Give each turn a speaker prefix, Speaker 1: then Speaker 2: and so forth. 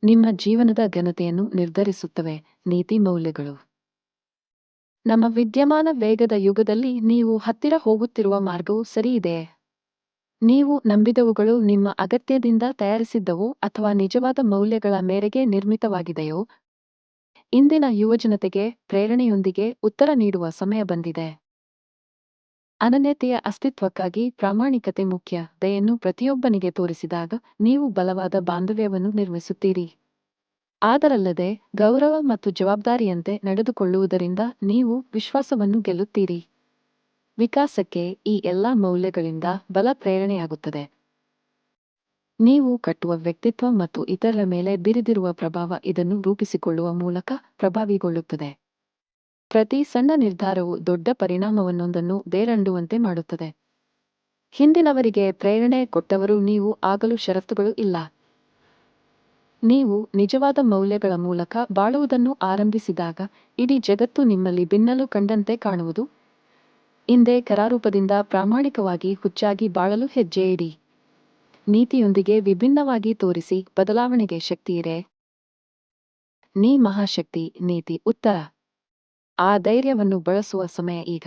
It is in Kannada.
Speaker 1: ನಿಮ್ಮ ಜೀವನದ ಘನತೆಯನ್ನು ನಿರ್ಧರಿಸುತ್ತವೆ. ನೀತಿ ಮೌಲ್ಯಗಳು. ನಮ್ಮ ವಿದ್ಯಮಾನ ವೇಗದ ಯುಗದಲ್ಲಿ ನೀವು ಹತ್ತಿರ ಹೋಗುತ್ತಿರುವ ಮಾರ್ಗವು ಸರಿಯಿದೆಯೇ? ನೀವು ನಂಬಿದವುಗಳು ನಿಮ್ಮ ಅಗತ್ಯದಿಂದ ತಯಾರಿಸಿದ್ದವೋ ಅಥವಾ ನಿಜವಾದ ಮೌಲ್ಯಗಳ ಮೇರೆಗೆ ನಿರ್ಮಿತವಾಗಿದೆಯೋ? ಇಂದಿನ ಯುವಜನತೆಗೆ ಪ್ರೇರಣೆಯೊಂದಿಗೆ ಉತ್ತರ ನೀಡುವ ಸಮಯ ಬಂದಿದೆ. ಅನನ್ಯತೆಯ ಅಸ್ತಿತ್ವಕ್ಕಾಗಿ ಪ್ರಾಮಾಣಿಕತೆ ಮುಖ್ಯ. ದಯೆಯನ್ನು ಪ್ರತಿಯೊಬ್ಬನಿಗೆ ತೋರಿಸಿದಾಗ ನೀವು ಬಲವಾದ ಬಾಂಧವ್ಯವನ್ನು ನಿರ್ಮಿಸುತ್ತೀರಿ. ಅದರಲ್ಲದೆ ಗೌರವ ಮತ್ತು ಜವಾಬ್ದಾರಿಯಂತೆ ನಡೆದುಕೊಳ್ಳುವುದರಿಂದ ನೀವು ವಿಶ್ವಾಸವನ್ನು ಗೆಲ್ಲುತ್ತೀರಿ. ವಿಕಾಸಕ್ಕೆ ಈ ಎಲ್ಲಾ ಮೌಲ್ಯಗಳಿಂದ ಬಲ ಪ್ರೇರಣೆಯಾಗುತ್ತದೆ. ನೀವು ಕಟ್ಟುವ ವ್ಯಕ್ತಿತ್ವ ಮತ್ತು ಇತರರ ಮೇಲೆ ಬೀರಿದಿರುವ ಪ್ರಭಾವ ಇದನ್ನು ರೂಪಿಸಿಕೊಳ್ಳುವ ಮೂಲಕ ಪ್ರಭಾವಿಗೊಳ್ಳುತ್ತದೆ. ಪ್ರತಿ ಸಣ್ಣ ನಿರ್ಧಾರವು ದೊಡ್ಡ ಪರಿಣಾಮವನ್ನೊಂದನ್ನು ಬೇರಂಡುವಂತೆ ಮಾಡುತ್ತದೆ. ಹಿಂದಿನವರಿಗೆ ಪ್ರೇರಣೆ ಕೊಟ್ಟವರು ನೀವು ಆಗಲು ಷರತ್ತುಗಳು ಇಲ್ಲ. ನೀವು ನಿಜವಾದ ಮೌಲ್ಯಗಳ ಮೂಲಕ ಬಾಳುವುದನ್ನು ಆರಂಭಿಸಿದಾಗ ಇಡೀ ಜಗತ್ತು ನಿಮ್ಮಲ್ಲಿ ಭಿನ್ನಲು ಕಂಡಂತೆ ಕಾಣುವುದು. ಹಿಂದೆ ಕರಾರೂಪದಿಂದ ಪ್ರಾಮಾಣಿಕವಾಗಿ ಹುಚ್ಚಾಗಿ ಬಾಳಲು ಹೆಜ್ಜೆ ಇಡಿ. ನೀತಿಯೊಂದಿಗೆ ವಿಭಿನ್ನವಾಗಿ ತೋರಿಸಿ ಬದಲಾವಣೆಗೆ ಶಕ್ತಿಯಿರೆ. ನೀ ಮಹಾಶಕ್ತಿ ನೀತಿ ಉತ್ತರ. ಆ ಧೈರ್ಯವನ್ನು ಬಳಸುವ ಸಮಯ ಈಗ.